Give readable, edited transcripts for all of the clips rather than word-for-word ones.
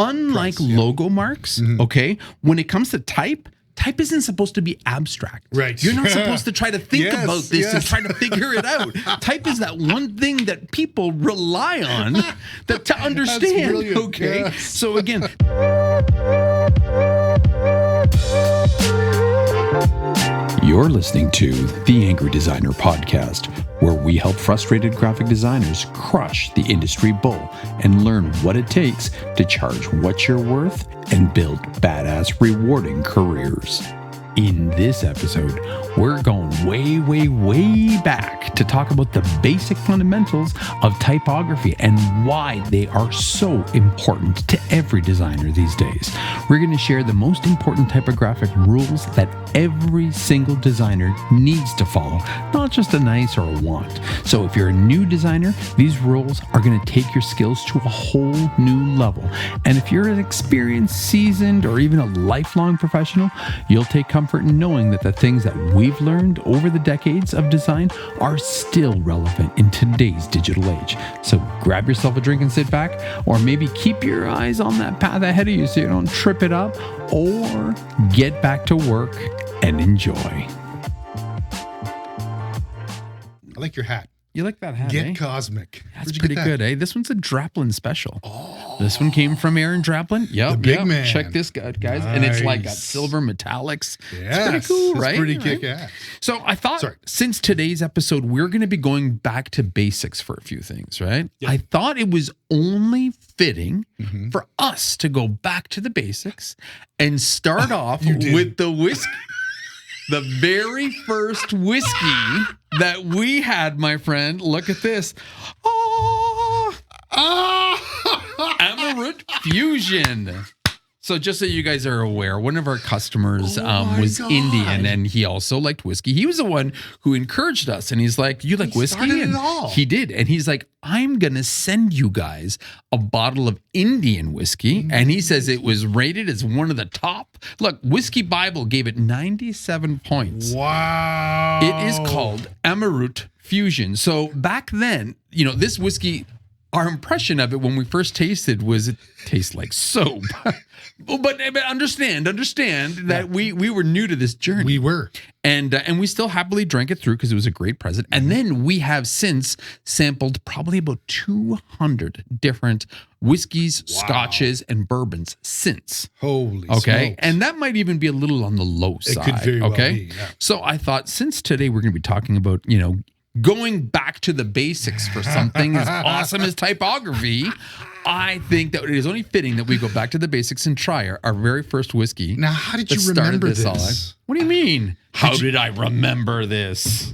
Unlike logo marks, okay, when it comes to type isn't supposed to be abstract. Right. You're not supposed to try to think about this and try to figure it out. Type is that one thing that people rely on to understand. Okay. Yes. So again. You're listening to the Angry Designer Podcast, where we help frustrated graphic designers crush the industry bull and learn what it takes to charge what you're worth and build badass, rewarding careers. In this episode, we're going way back to talk about the basic fundamentals of typography and why they are so important to every designer these days. We're going to share the most important typographic rules that every single designer needs to follow, not just a nice or a want. So if you're a new designer, these rules are going to take your skills to a whole new level. And if you're an experienced, seasoned, or even a lifelong professional, you'll take comfort in knowing that the things that we've learned over the decades of design are still relevant in today's digital age. So grab yourself a drink and sit back, or maybe keep your eyes on that path ahead of you so you don't trip it up, or get back to work and enjoy. I like your hat. You like that hat, Get Cosmic. That's pretty good, eh? This one's a Draplin special. Oh. This one came from Aaron Draplin. Yep, the big man. Check this out, guys. Nice. And it's like got silver metallics. Yes. It's pretty cool, right? It's pretty kick-ass. So I thought since today's episode, we're going to be going back to basics for a few things, right? Yep. I thought it was only fitting for us to go back to the basics and start off with the whiskey. The very first whiskey that we had, my friend, look at this. Emerald Fusion. So just so you guys are aware, one of our customers was Indian, and he also liked whiskey. He was the one who encouraged us, and he's like, you like whiskey? And he did. And he's like, I'm going to send you guys a bottle of Indian whiskey. And he says it was rated as one of the top. Look, Whiskey Bible gave it 97 points. Wow. It is called Emerald Fusion. So back then, this whiskey, our impression of it when we first tasted was it tastes like soap. But understand that we were new to this journey. We were. And we still happily drank it through because it was a great present. And then we have since sampled probably about 200 different whiskeys, scotches, and bourbons since. Holy smokes. And that might even be a little on the low side. It could very well be, yeah. So I thought since today we're going to be talking about, going back to the basics for something as awesome as typography, I think that it is only fitting that we go back to the basics and try our very first whiskey. Now, how did you remember this? What do you mean? How did I remember this?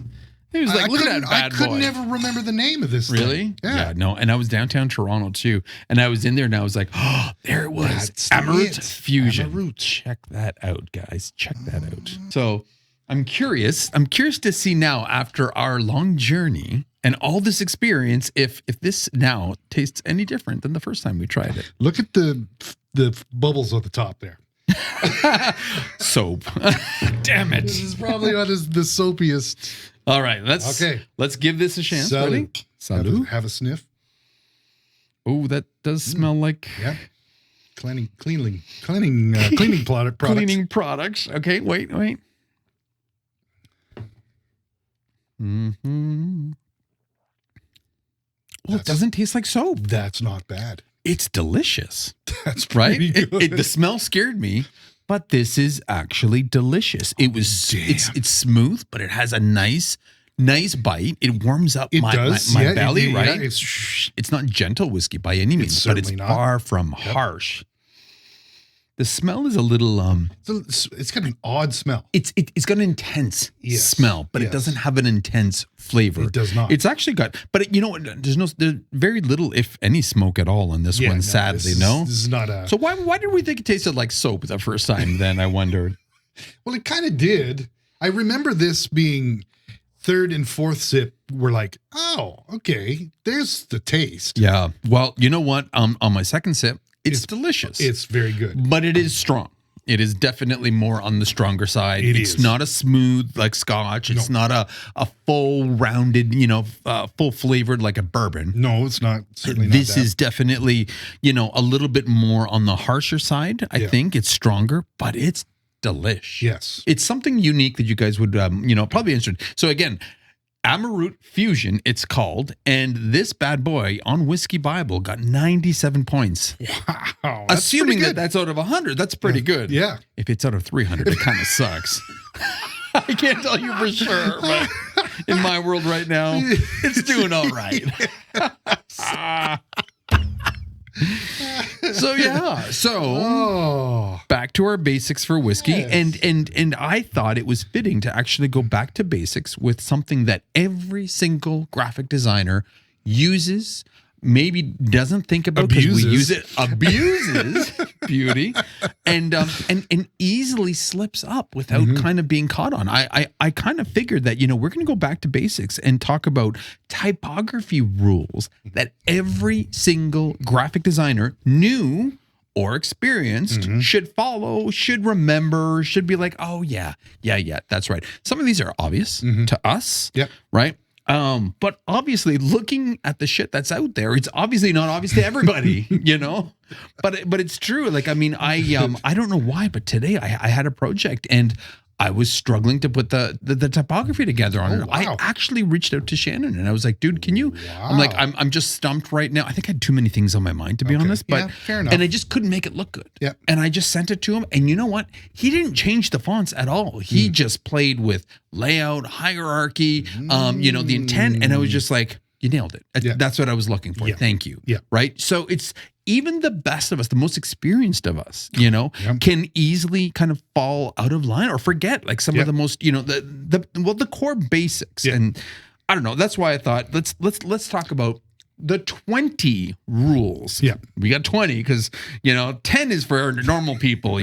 He was like, look at that bad boy. I could never remember the name of this Really? thing. Yeah, no. And I was downtown Toronto too. And I was in there and I was like, oh, there it was. Emerald Fusion. Emerald. Check that out, guys. Check that out. So I'm curious to see now, after our long journey and all this experience, if this now tastes any different than the first time we tried it. Look at the bubbles at the top there. Soap. Damn it. This is probably not the soapiest. All right, let's give this a chance. Ready? Salut. Have a sniff. Oh, that does smell like cleaning products. Cleaning products. Okay, wait. Mm-hmm. Well, it doesn't taste like soap. That's not bad. It's delicious. That's pretty good. The smell scared me, but this is actually delicious. It's smooth, but it has a nice bite. It warms up my belly, right? Yeah, it's not gentle whiskey by any means, but it's far from harsh. The smell is a little it's got an odd smell. It's got an intense smell, but it doesn't have an intense flavor. It does not. It's actually got, but there's very little, if any, smoke at all on this one. Sadly, this is not a. So why did we think it tasted like soap the first time? Then I wondered. Well, it kind of did. I remember this being third and fourth sip. We're like, oh, okay, there's the taste. Yeah. Well, you know what? On my second sip, it's delicious. It's very good, but it is strong. It is definitely more on the stronger side. It's not a smooth like Scotch. It's not a full rounded, full flavored like a bourbon. No, it's not. Certainly not. This is definitely, a little bit more on the harsher side. I think it's stronger, but it's delish. Yes. It's something unique that you guys would, probably interested. So again, Amaroot Fusion, it's called, and this bad boy on Whiskey Bible got 97 points. Wow. Assuming that's out of 100, that's pretty good. Yeah. If it's out of 300, it kind of sucks. I can't tell you for sure, but in my world right now, it's doing all right. So back to our basics for whiskey, and I thought it was fitting to actually go back to basics with something that every single graphic designer uses, maybe doesn't think about because we use it, abuses beauty, and easily slips up without kind of being caught on. I kind of figured that, we're going to go back to basics and talk about typography rules that every single graphic designer knew or experienced should follow, should remember, should be like, oh yeah, that's right. Some of these are obvious to us, right? But obviously looking at the shit that's out there, it's obviously not obvious to everybody, but it's true. Like, I mean, I don't know why, but today I had a project and I was struggling to put the typography together on it. Wow. I actually reached out to Shannon and I was like, dude, can you, I'm like, I'm just stumped right now. I think I had too many things on my mind, to be honest, but, fair enough. and I just couldn't make it look good. Yep. And I just sent it to him. And you know what? He didn't change the fonts at all. He just played with layout, hierarchy, the intent. And I was just like, you nailed it. That's what I was looking for. Thank you. Yeah. Right. So it's even the best of us, the most experienced of us, can easily kind of fall out of line or forget like some of the most, the core basics. And I don't know. That's why I thought let's talk about the 20 rules. Yeah. We got 20 because, 10 is for normal people,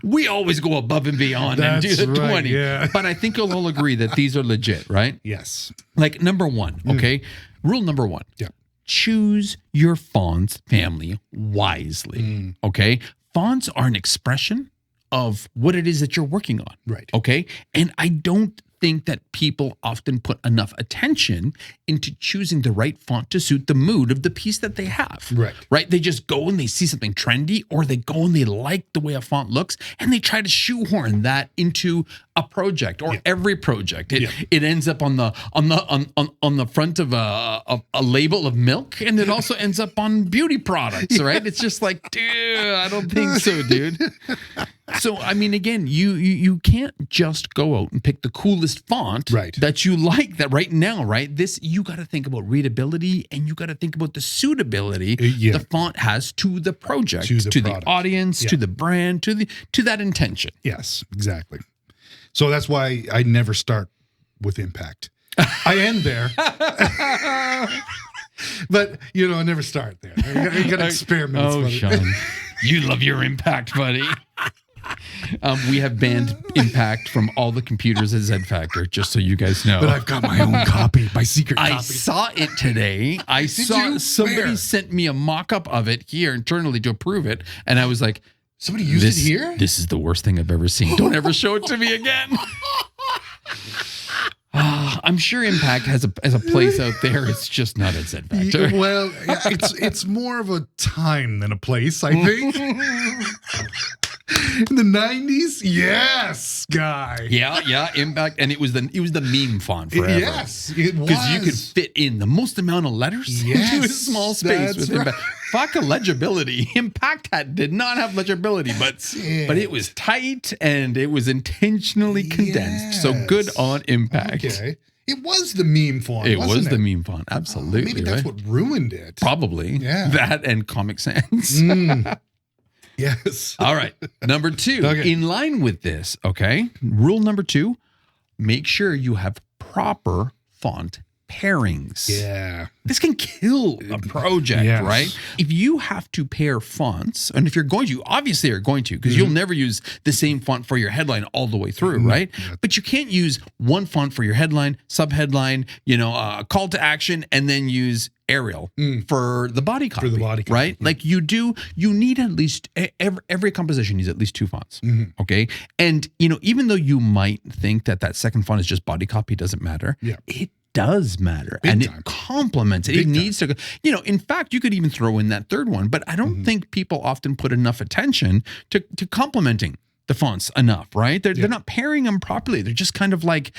we always go above and beyond and do the 20. Yeah. But I think you'll all agree that these are legit, right? Yes. Like number one, okay? Rule number one. Yeah. Choose your fonts family wisely, okay? Fonts are an expression of what it is that you're working on. Right. Okay? And I don't think that people often put enough attention into choosing the right font to suit the mood of the piece that they have. Right. Right? They just go and they see something trendy, or they go and they like the way a font looks and they try to shoehorn that into a project or every project. It ends up on the front of a label of milk, and it also ends up on beauty products, right? It's just like, dude, I don't think so, dude. So, I mean, again, you can't just go out and pick the coolest font that you like that right now, right? You got to think about readability, and you got to think about the suitability the font has to the project, to the audience, to the brand, to that intention. Yes, exactly. So that's why I never start with impact. I end there. But, I never start there. I got experiments. Oh, Sean, you love your impact, buddy. We have banned impact from all the computers at Z Factor, just so you guys know. But I've got my own copy, my secret copy. I saw it today. I saw somebody sent me a mock-up of it here internally to approve it, and I was like, somebody used it here? This is the worst thing I've ever seen. Don't ever show it to me again. I'm sure Impact has a place out there. It's just not at Z Factor. Well, it's more of a time than a place, I think. In the 90s, yes, guy. Yeah, Impact, and it was the meme font forever. Yes, it was, because you could fit in the most amount of letters into a small space with Impact. Fuck a legibility. Impact did not have legibility, but it was tight and it was intentionally condensed. So good on Impact. Okay. It was the meme font. It was the meme font. Absolutely. Maybe that's what ruined it. Probably. Yeah. That and Comic Sans. Yes. All right. Number 2, in line with this, okay? Rule number 2, make sure you have proper font pairings. Yeah. This can kill a project, Yes. right? If you have to pair fonts, and if you're going to, obviously you're going to, because you'll never use the same font for your headline all the way through, right? But you can't use one font for your headline, subheadline, call to action, and then use Arial for the body copy. For the body copy. Right? Like you need at least, every composition needs at least two fonts, okay? And, even though you might think that second font is just body copy, doesn't matter, it does matter. Big and time. It complements it. Big it needs to go, in fact, you could even throw in that third one, but I don't think people often put enough attention to complementing the fonts enough, right? They're not pairing them properly. They're just kind of like,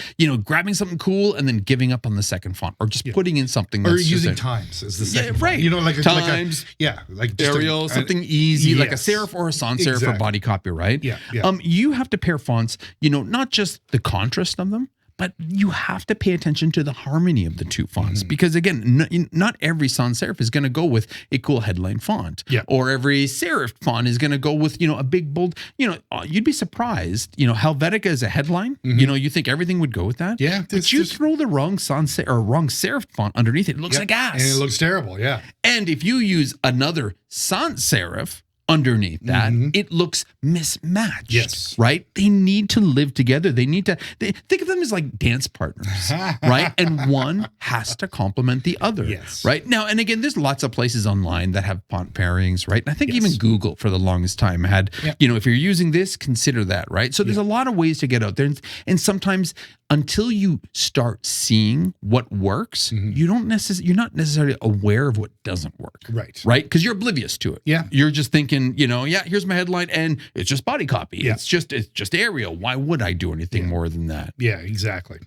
grabbing something cool and then giving up on the second font, or just putting in something that's or using just times as the second font. right. Like times, like just Arial, something easy, like a yes. serif or a sans serif for body copy, right? Yeah. You have to pair fonts, not just the contrast of them, but you have to pay attention to the harmony of the two fonts, because again, not every sans serif is going to go with a cool headline font, or every serif font is going to go with a big bold. You'd be surprised. Helvetica is a headline. You think everything would go with that. Yeah, but you throw the wrong sans serif or wrong serif font underneath it looks like ass, and it looks terrible. Yeah, and if you use another sans serif underneath that, it looks mismatched. Yes. Right? They need to live together. They think of them as like dance partners, right? And one has to complement the other. Yes. Right? Now, and again, there's lots of places online that have font pairings, right? And I think even Google for the longest time had, if you're using this, consider that, right? So there's a lot of ways to get out there. And sometimes until you start seeing what works, you're not necessarily aware of what doesn't work. Right. Right? Because you're oblivious to it. Yeah. You're just thinking, here's my headline and it's just body copy. Yeah. It's just Arial. Why would I do anything more than that? Yeah, exactly.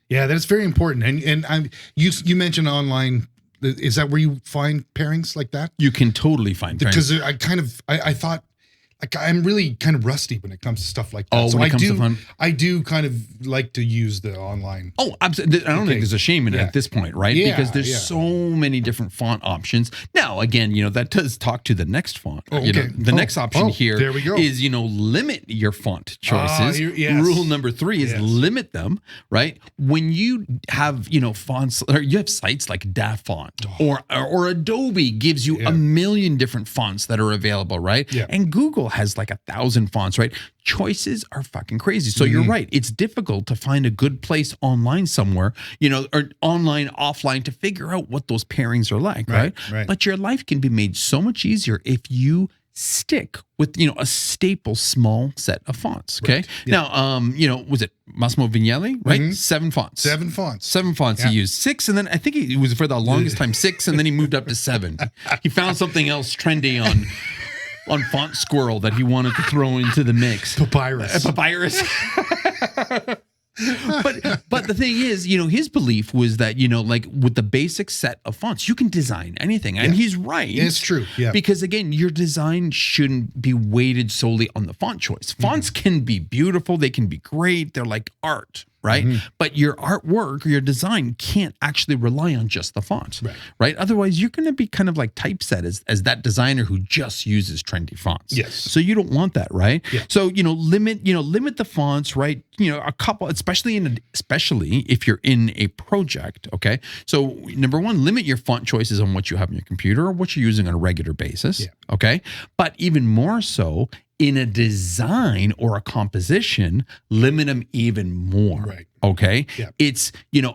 Yeah, that's very important. And you mentioned online. Is that where you find pairings like that? You can totally find pairings. Because I thought, like, I'm really kind of rusty when it comes to stuff like that. Oh, so when it comes to fun? I do kind of like to use the online. Oh, absolutely. I don't think there's a shame in it at this point, right? Yeah, because there's so many different font options. Now, again, that does talk to the next font. Oh, okay. The next option here there we go. is, limit your font choices. Yes. Rule number 3 is limit them, right? When you have, fonts, or you have sites like DaFont or Adobe gives you a million different fonts that are available, right? Yeah. And Google has like 1,000 fonts, right? Choices are fucking crazy. So you're right. It's difficult to find a good place online somewhere, or online, offline, to figure out what those pairings are like, right? But your life can be made so much easier if you stick with, a staple small set of fonts, okay? Right. Yeah. Now, was it Massimo Vignelli, right? 7 fonts. 7 fonts. 7 fonts. He used 6, and then I think it was for the longest time 6, and then he moved up to 7. He found something else trendy on Font Squirrel that he wanted to throw into the mix. Papyrus. But the thing is, his belief was that, like with the basic set of fonts, you can design anything. And he's right. It's true. Yeah. Because again, your design shouldn't be weighted solely on the font choice. Fonts can be beautiful. They can be great. They're like art. Right. But your artwork or your design can't actually rely on just the font. Right. Otherwise, you're going to be kind of like typeset as that designer who just uses trendy fonts. Yes. So you don't want that. Right. Yeah. So, limit the fonts. Right. A couple, especially if you're in a project. OK, so number 1, limit your font choices on what you have on your computer or what you're using on a regular basis. Yeah. OK, but even more so, in a design or a composition, limit them even more. Right. Okay. Yeah. It's,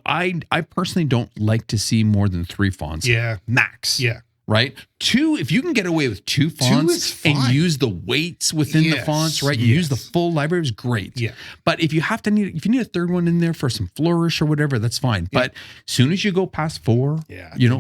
I personally don't like to see more than 3 fonts. Yeah. Max. Yeah. Right. 2, if you can get away with 2 fonts is fine. and use the weights within the fonts, right? You use the full library, is great. Yeah. But if you need a third one in there for some flourish or whatever, that's fine. But as soon as you go past 4,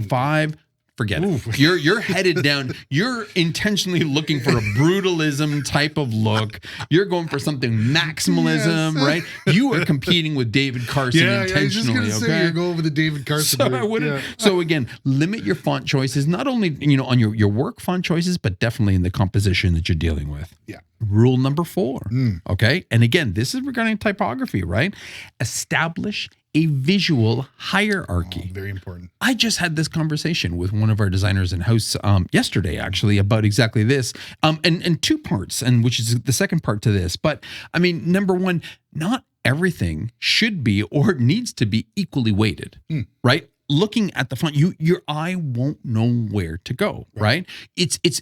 5, forget it. You're headed down. You're intentionally looking for a brutalism type of look. You're going for something maximalism, right? You are competing with David Carson intentionally. I was just gonna say, you're going with the David Carson. So I wouldn't. So again, limit your font choices, not only on your work font choices, but definitely in the composition that you're dealing with. Yeah. Rule number 4. Okay, and again, this is regarding typography, right? Establish a visual hierarchy. Very important. I just had this conversation with one of our designers in-house yesterday, actually, about exactly this, and 2 parts, and which is the second part to this. But I mean, number 1, not everything should be or needs to be equally weighted, right? Looking at the font, your eye won't know where to go, right?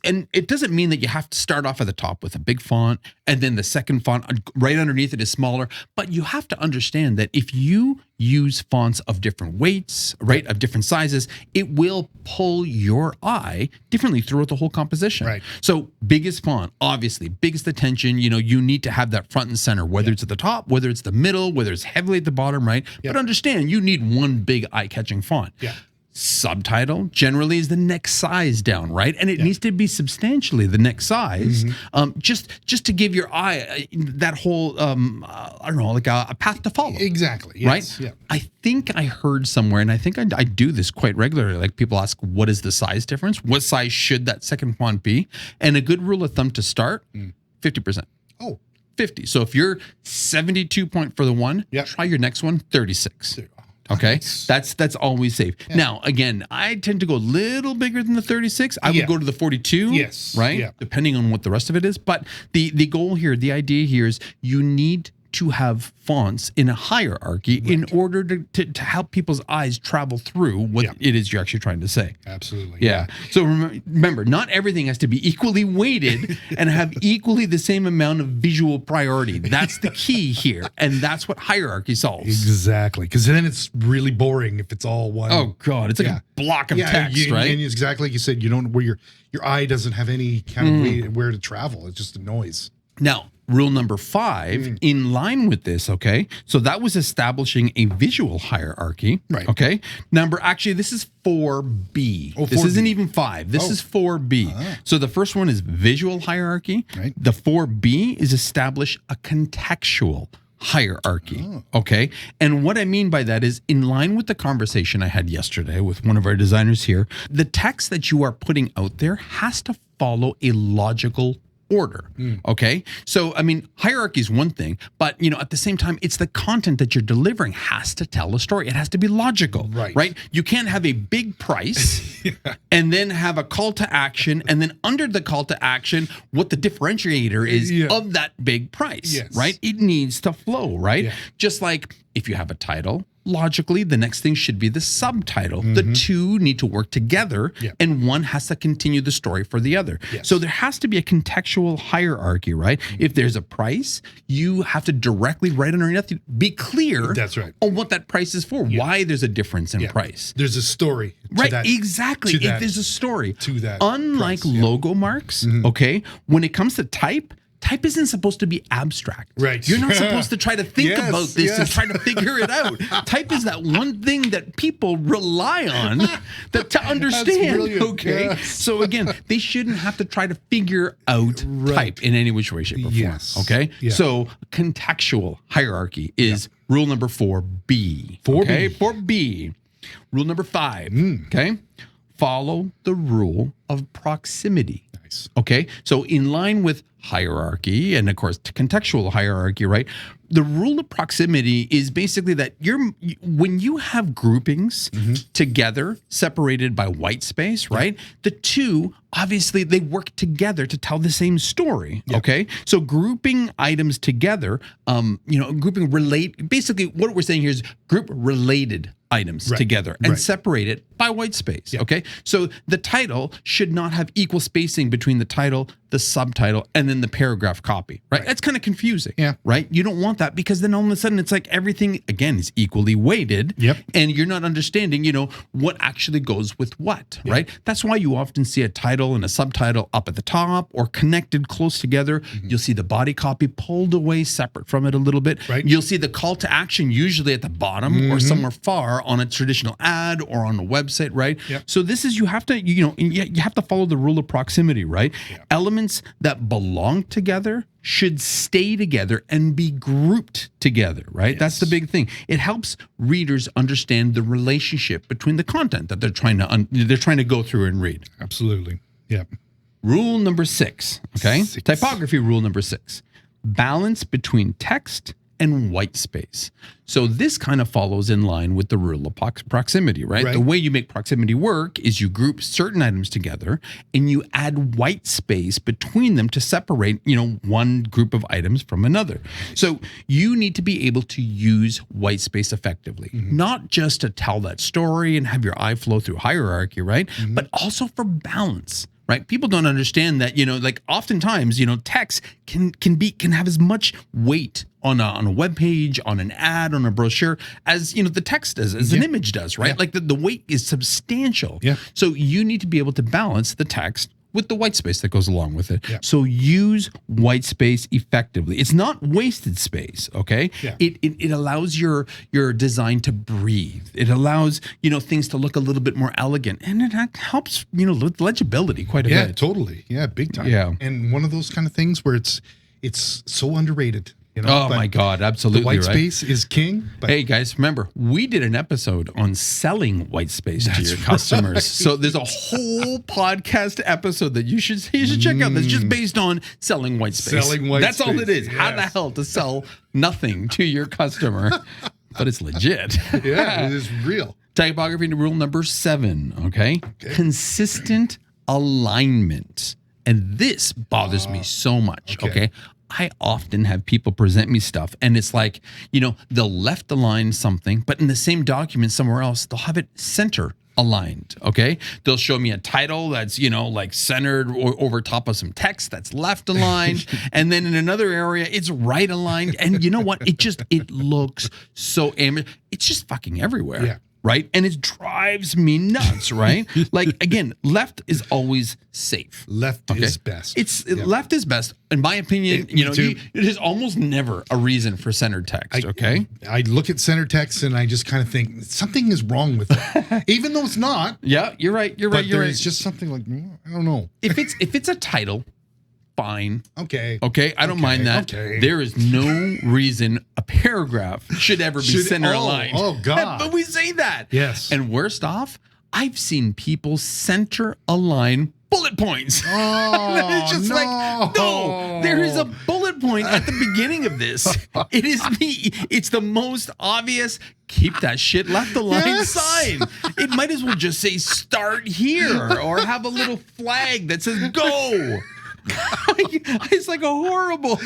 And it doesn't mean that you have to start off at the top with a big font and then the second font right underneath it is smaller. But you have to understand that if you use fonts of different weights, right, of different sizes, it will pull your eye differently throughout the whole composition. Right. So biggest font, obviously, biggest attention, you need to have that front and center, whether it's at the top, whether it's the middle, whether it's heavily at the bottom, right? But understand, you need one big eye-catching font. Yeah. Subtitle generally is the next size down, right? And it needs to be substantially the next size, just to give your eye that whole, I don't know, like a path to follow. Exactly. Yes. Right? Yeah. I think I heard somewhere, and I think I do this quite regularly, like people ask, what is the size difference? What size should that second font be? And a good rule of thumb to start, 50%. Oh. 50. So if you're 72 point for the one, try your next one, 36. Okay, that's always safe. Yeah. Now, again, I tend to go a little bigger than the 36. I would go to the 42. Yes. Right. Yeah. Depending on what the rest of it is. But the goal here, the idea here is you need to have fonts in a hierarchy in order to help people's eyes travel through what it is you're actually trying to say. Absolutely. Yeah. So remember, not everything has to be equally weighted and have equally the same amount of visual priority. That's the key here. And that's what hierarchy solves. Exactly. Because then it's really boring if it's all one. Oh, God. It's like a block of text, right? And it's exactly like you said, where your eye doesn't have any kind of way where to travel. It's just a noise. Now, rule number 5, in line with this, okay? So that was establishing a visual hierarchy, right? Okay. This is 4B. Oh, this 4B. Isn't even 5. This is 4B. So the first one is visual hierarchy. Right. The 4B is establish a contextual hierarchy. Okay. And what I mean by that is, in line with the conversation I had yesterday with one of our designers here, the text that you are putting out there has to follow a logical order. Okay. So, I mean, hierarchy is one thing, but, at the same time, it's the content that you're delivering has to tell a story. It has to be logical, right? You can't have a big price and then have a call to action. And then under the call to action, what the differentiator is of that big price, right? It needs to flow, right? Just like if you have a title, logically, the next thing should be the subtitle. The two need to work together, and one has to continue the story for the other. So there has to be a contextual hierarchy, right? If there's a price, you have to directly write underneath it, be clear on what that price is for, why there's a difference in price. There's a story. Right, exactly. If there's a story. To that. Unlike price, logo marks, okay, when it comes to type isn't supposed to be abstract. Right. You're not supposed to try to think about this and try to figure it out. Type is that one thing that people rely on to understand. Okay. Yes. So again, they shouldn't have to try to figure out type in any which way, shape, or form. Okay. So contextual hierarchy is rule number 4B. 4B. Okay. 4B. Rule number 5. Okay. Follow the rule of proximity. Okay, so in line with hierarchy and, of course, contextual hierarchy, right? The rule of proximity is basically that when you have groupings together, separated by white space, right? The two, obviously, they work together to tell the same story. Okay, so grouping items together, basically what we're saying here is group related items together and separate it by white space. Okay, so the title should not have equal spacing between the title, the subtitle, and then the paragraph copy, right? That's kind of confusing, right? You don't want that, because then all of a sudden it's like everything, again, is equally weighted, and you're not understanding, what actually goes with what, right? That's why you often see a title and a subtitle up at the top or connected close together. You'll see the body copy pulled away separate from it a little bit. You'll see the call to action usually at the bottom or somewhere far on a traditional ad or on a website, right? So this is, you have to, you have to follow the rule of proximity, right? Elements that belong together should stay together and be grouped together, right? That's the big thing. It helps readers understand the relationship between the content that they're trying to go through and read. Absolutely. Rule number 6, okay? Typography rule number 6. Balance between text and white space. So this kind of follows in line with the rule of proximity, right? The way you make proximity work is you group certain items together and you add white space between them to separate, one group of items from another. So you need to be able to use white space effectively, not just to tell that story and have your eye flow through hierarchy, right? But also for balance. Right? People don't understand that, oftentimes, text can have as much weight on a web page, on an ad, on a brochure as, the text does, as an image does, right? Like the weight is substantial. Yeah. So you need to be able to balance the text with the white space that goes along with it. Yeah. So use white space effectively. It's not wasted space, okay? Yeah. It allows your design to breathe. It allows, things to look a little bit more elegant, and it helps, with legibility quite a bit. Yeah, totally. Yeah, big time. Yeah. And one of those kind of things where it's so underrated. Oh my God, absolutely. The white space is king. But hey guys, remember, we did an episode on selling white space to your customers. Right. So there's a whole podcast episode that you should check out that's just based on selling white space. That's all it is. Yes. How the hell to sell nothing to your customer. But it's legit. Yeah, it is real. Typography rule number 7, okay? Consistent alignment. And this bothers me so much, okay? I often have people present me stuff and it's like, they'll left align something, but in the same document somewhere else, they'll have it center aligned. Okay. They'll show me a title that's, like centered over top of some text that's left aligned. And then in another area, it's right aligned. And you know what? It looks so it's just fucking everywhere. Yeah. Right. And it drives me nuts. Right. Like, again, left is always safe. Left is best. Left is best. In my opinion, it is almost never a reason for centered text. I look at center text and I just kind of think something is wrong with it, even though it's not. Yeah, you're right. It's just something like, I don't know. If it's a title, fine. Okay. I don't mind that. Okay. There is no reason a paragraph should ever be center aligned. Oh God. But we say that. Yes. And worst off, I've seen people center align bullet points. Oh, it's just no, there is a bullet point at the beginning of this. It's the most obvious, keep that shit left aligned sign. It might as well just say start here or have a little flag that says go. It's like a horrible.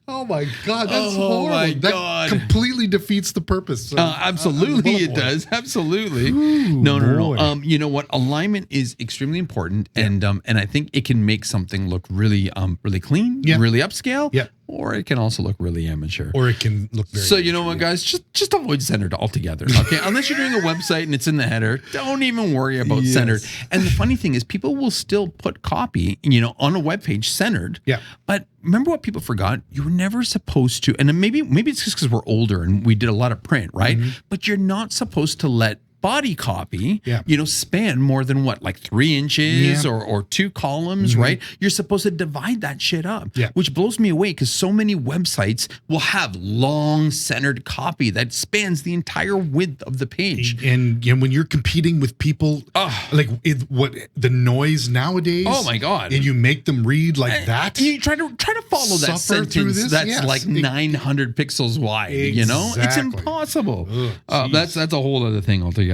Oh my God, that's horrible. My God. That completely defeats the purpose. Absolutely, it does. Absolutely. Ooh, no. You know what? Alignment is extremely important, and I think it can make something look really, really clean, really upscale. Yeah. Or it can also look really amateur. Or it can look very So you know what, guys? Just avoid centered altogether. Okay. Unless you're doing a website and it's in the header, don't even worry about centered. And the funny thing is people will still put copy, on a web page centered. Yeah. But remember what people forgot? You were never supposed to, and maybe it's just because we're older and we did a lot of print, right? But you're not supposed to let body copy, span more than like 3 inches or 2 columns, right? You're supposed to divide that shit up, which blows me away because so many websites will have long centered copy that spans the entire width of the page. And when you're competing with people, the noise nowadays. Oh my God. And you make them read like that. You try to follow that sentence that's like 900 pixels wide, Exactly. It's impossible. That's a whole other thing altogether.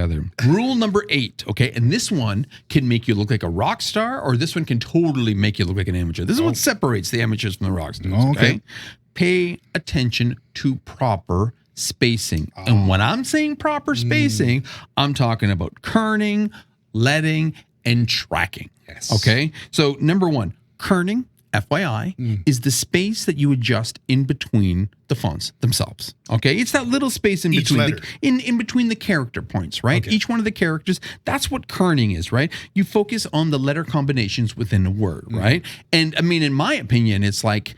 Rule number 8, okay? And this one can make you look like a rock star, or this one can totally make you look like an amateur. This is what separates the amateurs from the rock stars, okay? Pay attention to proper spacing. And when I'm saying proper spacing, I'm talking about kerning, leading, and tracking. Yes. Okay? So number 1, kerning, FYI, is the space that you adjust in between the fonts themselves. Okay, it's that little space in between, in between the character points, right? Okay. Each one of the characters. That's what kerning is, right? You focus on the letter combinations within a word, right? And I mean, in my opinion, it's like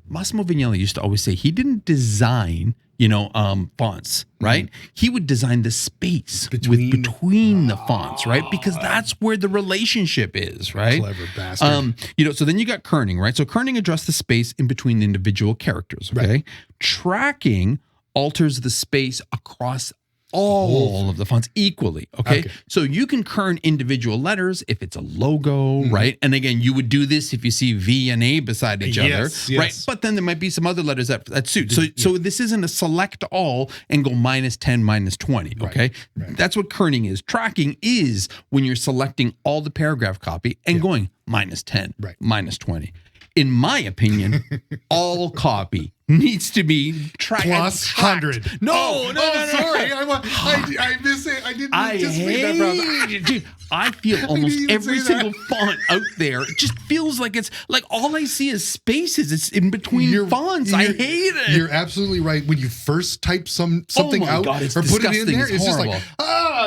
Massimo Vignelli used to always say he didn't design fonts, right? He would design the space between the fonts, right? Because that's where the relationship is, right? Clever bastard. So then you got kerning, right? So kerning adjusts the space in between individual characters, okay? Right. Tracking alters the space across all of the fonts equally. Okay? So you can kern individual letters if it's a logo, right? And again, you would do this if you see V and A beside each other, right? But then there might be some other letters that suit. So this isn't a select all and go -10, -20. Okay? That's what kerning is. Tracking is when you're selecting all the paragraph copy and going -10, -20. In my opinion, all copy needs to be tracked. Plus 100. No. Sorry. I miss it. I didn't anticipate that, brother. Dude, I feel almost every single font out there. It just feels like it's like all I see is spaces. It's in between fonts. I hate it. You're absolutely right. When you first type something out or put it in there, it's just like,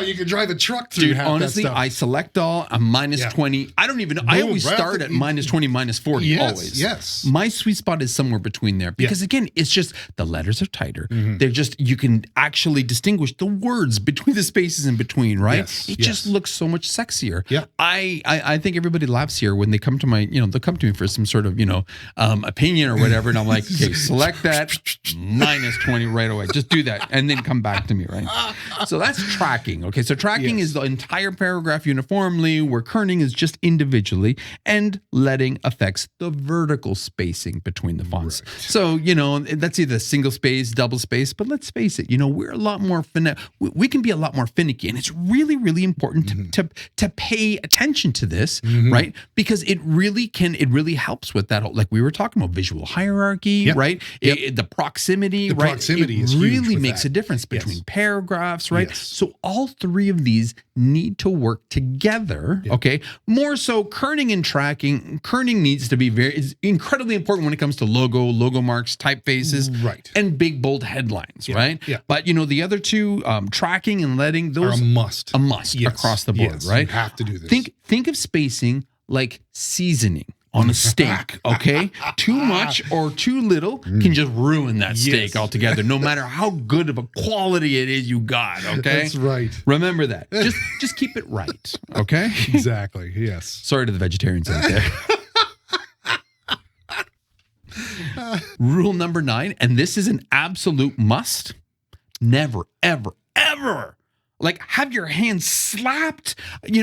you can drive a truck through. Dude, half honestly, that stuff. I select all. I'm -20. I don't even know. I always start at -20, -40. Always. Yes. My sweet spot is somewhere between there because again, it's just the letters are tighter. They're just, you can actually distinguish the words between the spaces in between, right? It just looks so much sexier. I think everybody laughs here when they come to my, they'll come to me for some sort of, opinion or whatever. And I'm like, okay, select that -20 right away. Just do that. And then come back to me, right? So that's tracking. Okay. So tracking is the entire paragraph uniformly, where kerning is just individually, and letting affects the vertical spacing between the fonts. So, that's either single space, double space, but let's face it, we're a lot more we can be a lot more finicky, and it's really, really important to pay attention to this, right? Because it really helps with that whole, like we were talking about, visual hierarchy, right? The proximity, right? Proximity it is really huge makes a difference between paragraphs, right? Yes. So all three of these need to work together, okay? More so kerning and tracking. Kerning needs to be is incredibly important when it comes to logo marks, typefaces, and big bold headlines, right? But the other two, tracking and letting, those are a must across the board, right? You have to do this. Think of spacing like seasoning on a steak, okay? Too much or too little can just ruin that steak altogether, no matter how good of a quality it is you got, okay? That's right. Remember that. Just keep it right, okay? Exactly, yes. Sorry to the vegetarians out there. Rule number 9, and this is an absolute must: never, ever, ever have your hand slapped.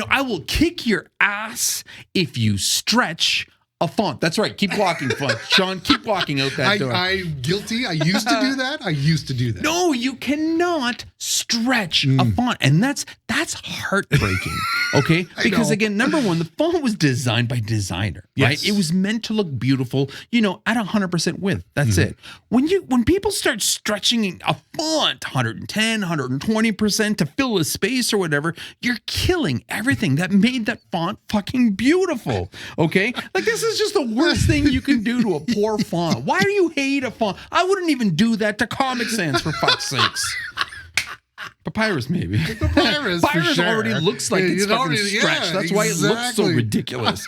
I will kick your ass if you stretch a font. That's right. Keep walking, font. Sean, keep walking out that door. I'm guilty. I used to do that. No, you cannot stretch a font. And that's heartbreaking. Okay? Because again, number one, the font was designed by designer, right? It was meant to look beautiful, at 100% width. That's it. When people start stretching a font 110, 120% to fill a space or whatever, you're killing everything that made that font fucking beautiful. Okay? Like, this is just the worst thing you can do to a poor font. Why do you hate a font? I wouldn't even do that to Comic Sans, for fuck's sakes. Papyrus, maybe. Papyrus already looks like it's fucking stretched. That's why it looks so ridiculous.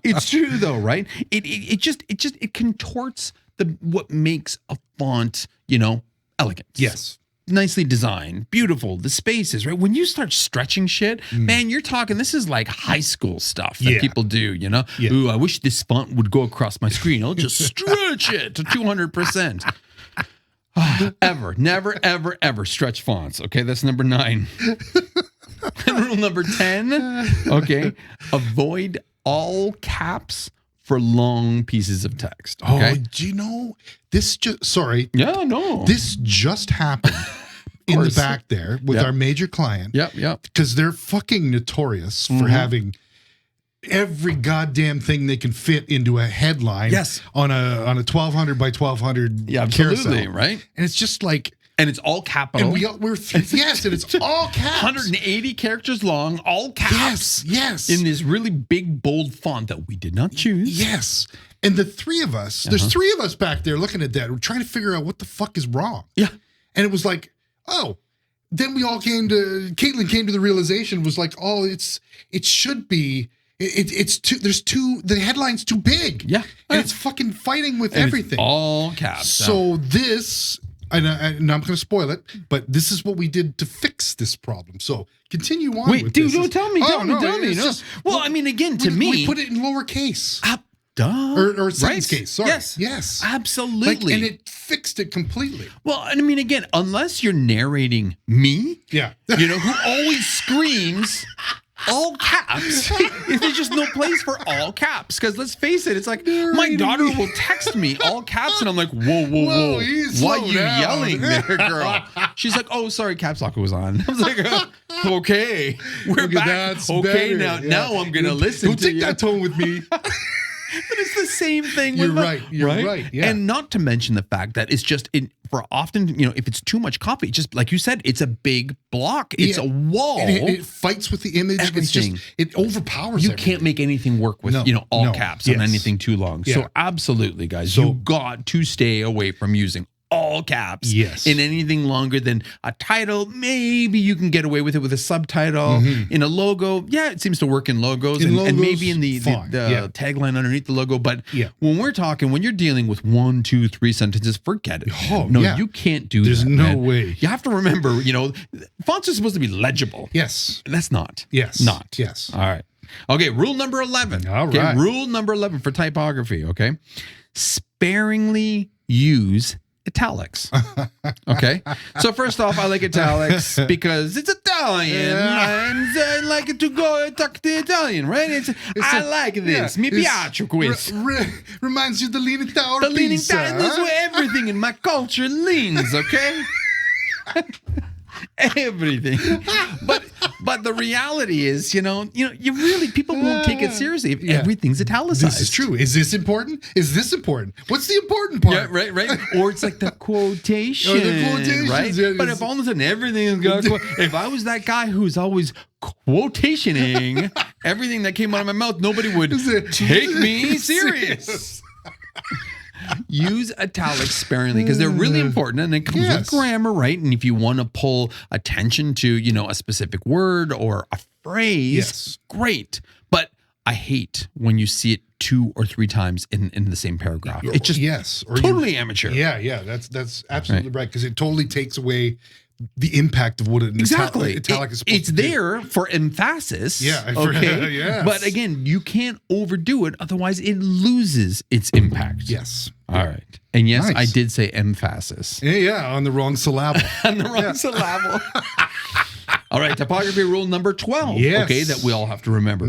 It's true though, right? It contorts what makes a font, elegant. Yes. Nicely designed, beautiful, the spaces, right? When you start stretching shit, man, you're talking, this is like high school stuff that people do, Ooh, I wish this font would go across my screen. I'll just stretch it to 200%. Ever, never, ever, ever stretch fonts. Okay, that's number 9. And rule number 10, okay, avoid all caps for long pieces of text. Okay? Oh, do you know, this just, sorry. Yeah, no. This just happened in the back there with our major client. Yep. Because they're fucking notorious for having every goddamn thing they can fit into a headline on a 1200 by 1200 absolutely, carousel. Right? And it's just like, and it's all capital. And and it's all caps. 180 characters long, all caps. Yes. In this really big, bold font that we did not choose. Yes. And the three of us, there's 3 of us back there looking at that. We're trying to figure out what the fuck is wrong. Yeah. And it was like, then we all Caitlin came to the realization, was like, it should be, the headline's too big. Yeah. And it's fucking fighting with everything. It's all caps. So this, and I'm going to spoil it, but this is what we did to fix this problem. So continue on. Wait, with dude, this. tell me. Well, I mean, again, to me, we put it in lowercase. Or sentence Right. case. Sorry. Yes. Yes. Absolutely. And it fixed it completely. Well, I mean, again, unless you're narrating me, Yeah. who always screams all caps, there's just no place for all caps. Because let's face it, it's like my daughter will text me all caps, and I'm like, whoa, why are you yelling there, girl? She's like, oh, sorry, caps lock was on. I was like, okay, we're Okay, back. that's Okay, better. now I'm gonna listen Don't to take you. that tone with me. But it's the same thing. You're with right. You're right. Yeah. And not to mention the fact that it's just for often, if it's too much copy, just like you said, it's a big block. It's a wall. And it fights with the image. Everything. It's just, it overpowers You everything. can't make anything work with, all caps on Yes. anything too long. Yeah. So absolutely, guys, So- you got to stay away from using all caps Yes. in anything longer than a title. Maybe you can get away with it with a subtitle. In a logo, yeah, it seems to work in logos, and maybe in the fine. tagline underneath the logo. But Yeah. when you're dealing with 1, 2, 3 sentences, forget it. Oh, no, yeah. you can't do There's that. no man. way. You have to remember, fonts are supposed to be legible. Yes. That's not. Yes. Not. Yes. All right. Okay, rule number 11. All Okay, right. rule number 11 for typography, okay? Sparingly use italics. Okay? So first off, I like italics because it's Italian. And I like it to go talk to Italian, right? I like this. Mi piace questo. Reminds you of the Leaning Tower The leaning pizza, time, that's huh? where everything in my culture leans, okay? Everything. But the reality is, you really, people won't take it seriously if everything's italicized. This is true. Is this important? Is this important? What's the important part? Yeah, right. Or it's like the quotation, Or the quotations, right? yeah, But if all of a sudden everything is got if I was that guy who's always quotationing everything that came out of my mouth, nobody would take me serious. Use italics sparingly because they're really important, and it comes with grammar, right? And if you want to pull attention to, a specific word or a phrase, great. But I hate when you see it 2 or 3 times in the same paragraph. It's just totally amateur. Yeah. That's absolutely right because it totally takes away the impact of what an italic is supposed it's to do. there for emphasis. Yeah. Okay. Yes. But again, you can't overdo it, otherwise it loses its impact. Yes. All right. And yes, Nice. I did say emphasis. Yeah, on the wrong syllable. On the wrong syllable. All right. Typography rule number 12. Yes. Okay. That we all have to remember.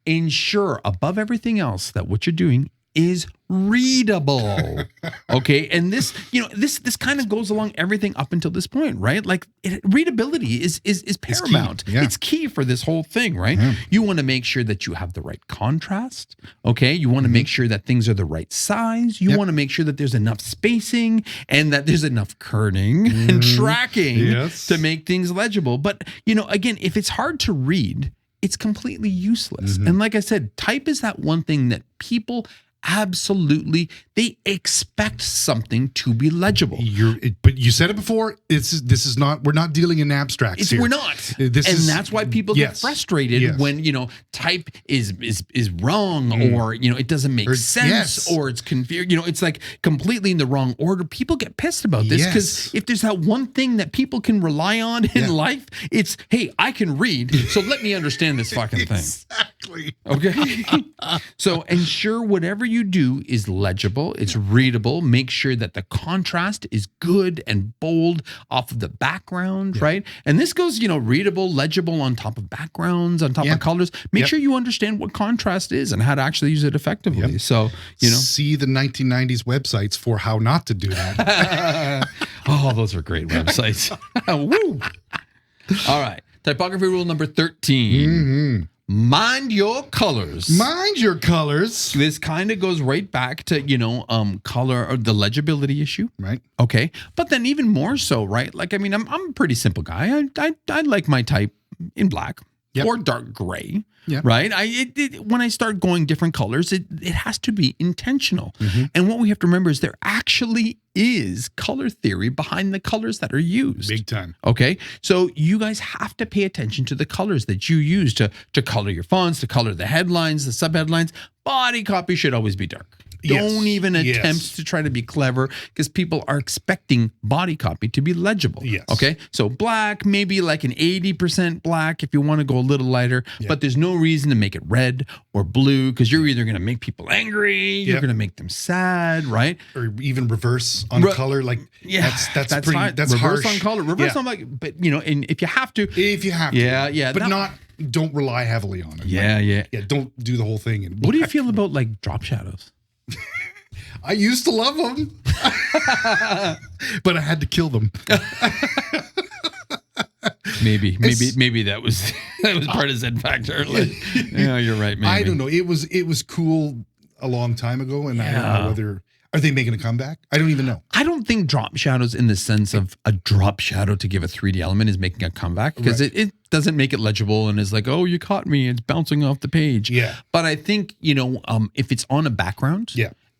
Ensure above everything else that what you're doing is readable. Okay. And this, this kind of goes along everything up until this point, right? Like readability is paramount. Key. Yeah. It's key for this whole thing, right? Yeah. You want to make sure that you have the right contrast. Okay. You want to make sure that things are the right size. You want to make sure that there's enough spacing and that there's enough kerning and tracking to make things legible. But, again, if it's hard to read, it's completely useless. And like I said, type is that one thing that people absolutely, they expect something to be legible. But you said it before. This is not. We're not dealing in abstracts here. We're not. That's why people get frustrated when type is wrong or it doesn't make sense or it's confused. It's like completely in the wrong order. People get pissed about this because if there's that one thing that people can rely on in life, it's hey, I can read, so let me understand this fucking thing. Exactly. Okay. So ensure whatever you do is legible, it's readable. Make sure that the contrast is good and bold off of the background, right? And this goes, readable, legible on top of backgrounds, on top of colors. Make sure you understand what contrast is and how to actually use it effectively. So, see the 1990s websites for how not to do that. Oh, those are great websites. Woo. All right. Typography rule number 13. Mind your colors. Mind your colors. This kind of goes right back to, color or the legibility issue. Right. Okay. But then even more so, right? Like, I'm a pretty simple guy. I like my type in black or dark gray. Yeah. Right. When I start going different colors, it has to be intentional. And what we have to remember is there actually is color theory behind the colors that are used. Big time. Okay. So you guys have to pay attention to the colors that you use to color your fonts, to color the headlines, the subheadlines. Body copy should always be dark. Don't even Yes. attempt to try to be clever because people are expecting body copy to be legible. Yes. Okay. So black, maybe like an 80% black if you want to go a little lighter, but there's no reason to make it red or blue because you're either going to make people angry, you're going to make them sad, right? Or even reverse on color. Like, that's pretty, fine. that's reverse harsh. on color, reverse on like, but and if you have to, yeah, but don't rely heavily on it. Yeah. Don't do the whole thing. What do you feel about like drop shadows? I used to love them, but I had to kill them. Maybe that was part of Z Factor. Like, yeah, you're right. Maybe. I don't know. It was cool a long time ago, and I don't know whether are they making a comeback. I don't even know. I don't think drop shadows in the sense of a drop shadow to give a 3D element is making a comeback because it doesn't make it legible and is like, oh, you caught me. It's bouncing off the page. Yeah. But I think, if it's on a background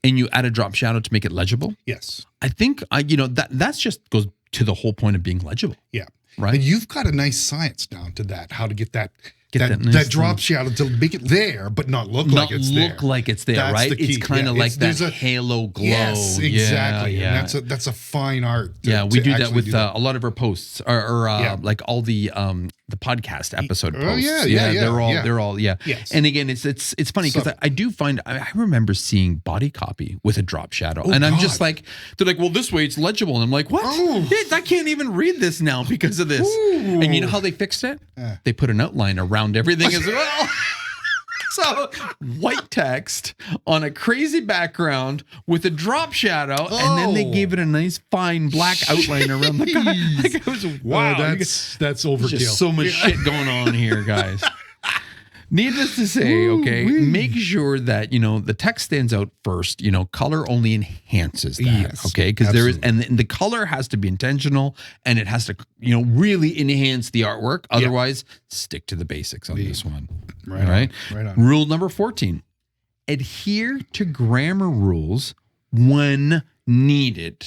and you add a drop shadow to make it legible. Yes. I think, that's just goes to the whole point of being legible. Yeah. Right. And you've got a nice science down to that, how to get that nice drop shadow to make it there, but not look like it's there. Not look like it's there, That's right? the key. It's kind of like that halo glow. Yes, exactly. Yeah. And that's a fine art. We do that with a lot of our posts, or like all the podcast episode posts. They're all. Yes. And again, it's funny because I do find I remember seeing body copy with a drop shadow, and I'm just like, they're like, well, this way it's legible, and I'm like, what? Oh. I can't even read this now because of this. Ooh. And you know how they fixed it? They put an outline around everything as well. So white text on a crazy background with a drop shadow, and then they gave it a nice fine black outline around the guy. Like it was that's overkill. Just so much shit going on here, guys. Needless to say, make sure that, the text stands out first. Color only enhances that, yes, okay? Because there is, and the color has to be intentional and it has to, really enhance the artwork. Otherwise, stick to the basics on this one. Right on. Rule number 14, adhere to grammar rules when needed.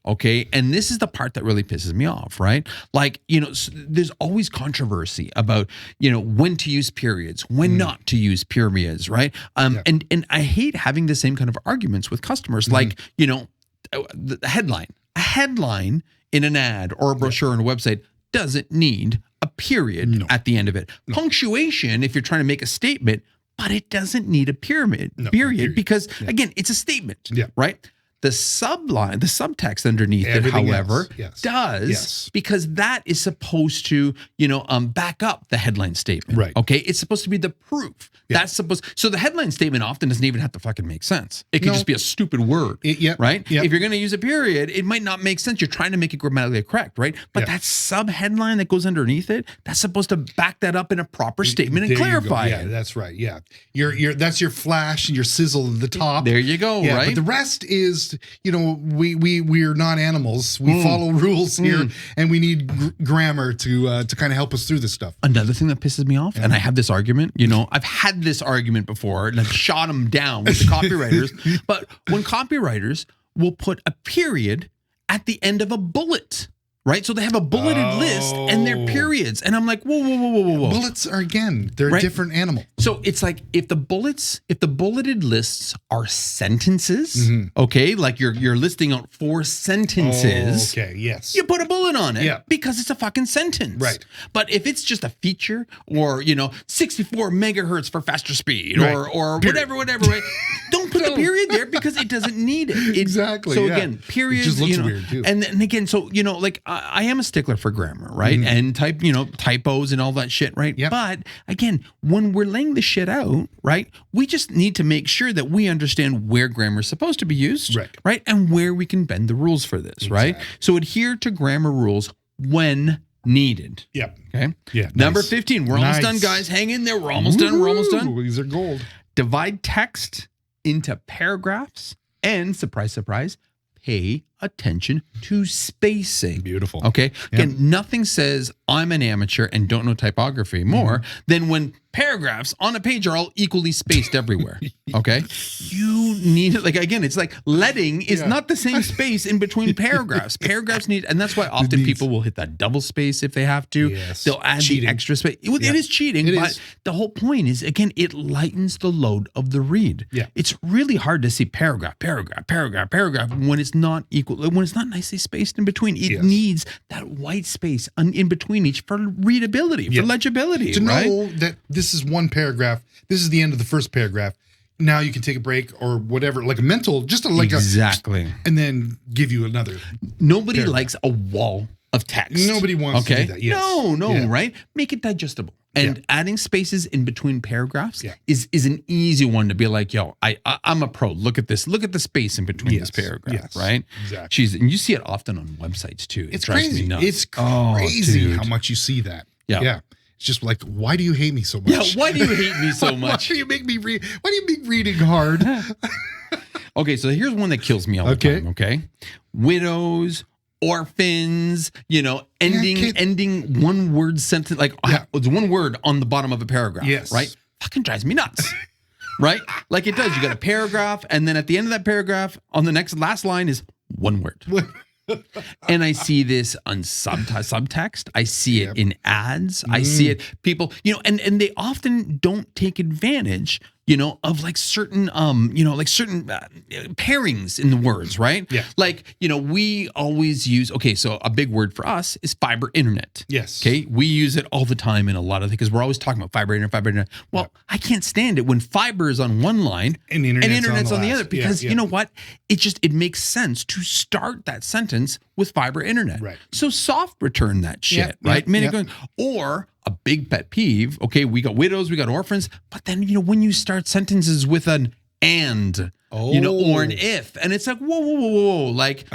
Okay. And this is the part that really pisses me off, right? Like, there's always controversy about, when to use periods, when not to use periods, right? And I hate having the same kind of arguments with customers, like, the headline. A headline in an ad or a brochure on a website doesn't need a period at the end of it. Punctuation, if you're trying to make a statement, but it doesn't need a period because, again, it's a statement, right? The subline, the subtext underneath everything it, however, does because that is supposed to, back up the headline statement. Right. Okay. It's supposed to be the proof. That's supposed. So the headline statement often doesn't even have to fucking make sense. It could just be a stupid word. Right. If you're going to use a period, it might not make sense. You're trying to make it grammatically correct, right? But that sub headline that goes underneath it, that's supposed to back that up in a proper statement and clarify it. Yeah, that's right. Yeah. That's your flash and your sizzle at the top. There you go. Right. But the rest is, we're not animals. We follow rules here, and we need grammar to kind of help us through this stuff. Another thing that pisses me off, and I have this argument, I've had this argument before, and I've shot them down with the copywriters, but when copywriters will put a period at the end of a bullet, right? So they have a bulleted list and they're periods. And I'm like, whoa. Bullets are, again, they're a different animal. So it's like if the bulleted lists are sentences, okay, like you're listing out 4 sentences. Yes. You put a bullet on it because it's a fucking sentence. Right. But if it's just a feature or, 64 megahertz for faster speed or whatever, right? Don't put the period there because it doesn't need it. Exactly. So again, periods. It just looks weird too. And again, so, I am a stickler for grammar, right? And typos and all that shit, right? Yep. But again, when we're laying the shit out, right, we just need to make sure that we understand where grammar is supposed to be used, right? And where we can bend the rules for this, right? So adhere to grammar rules when needed. Yep. Okay. Yeah. Number 15. We're almost done, guys. Hang in there. We're almost done. We're almost done. These are gold. Divide text into paragraphs and, surprise, surprise, pay attention to spacing. Beautiful. Okay. Again, nothing says I'm an amateur and don't know typography more than when paragraphs on a page are all equally spaced everywhere. Okay. You need, like, again, it's like leading is not the same space in between paragraphs. Paragraphs need, and that's why often people will hit that double space if they have to. Yes. They'll add the extra space. It is cheating, but the whole point is, again, it lightens the load of the read. Yeah. It's really hard to see paragraph when it's not equal, when it's not nicely spaced in between. It needs that white space in between each for readability, for legibility. To know that this is one paragraph, this is the end of the first paragraph. Now you can take a break or whatever, like a mental, just like exactly, and then give you another. Nobody likes a wall of text. Nobody wants to do that. Yes. No, right? Make it digestible. And adding spaces in between paragraphs is an easy one to be like, yo, I'm a pro. Look at this. Look at the space in between this paragraph, right? Exactly. And you see it often on websites too. It's crazy. It's crazy how much you see that. Yeah. It's just like, why do you hate me so much? Yeah, why do you hate me so much? Why do you make me read? Why do you make reading hard? Okay, so here's one that kills me all the time, okay? Widows, orphans, ending one word sentence, like it's one word on the bottom of a paragraph, right? Fucking drives me nuts. Right? Like it does. You got a paragraph, and then at the end of that paragraph, on the last line is one word. And I see this on subtext. I see it in ads. I see it, people, and they often don't take advantage, of like certain, certain pairings in the words, right? Yeah. Like, we always use, so a big word for us is fiber internet. Yes. Okay. We use it all the time in a lot of things because we're always talking about fiber internet. Well, I can't stand it when fiber is on one line and internet's on the other because you know what? It makes sense to start that sentence with fiber internet. Right. So soft return that shit, right? Or a big pet peeve. Okay, we got widows, we got orphans, but then when you start sentences with an and, or an if, and it's like whoa, like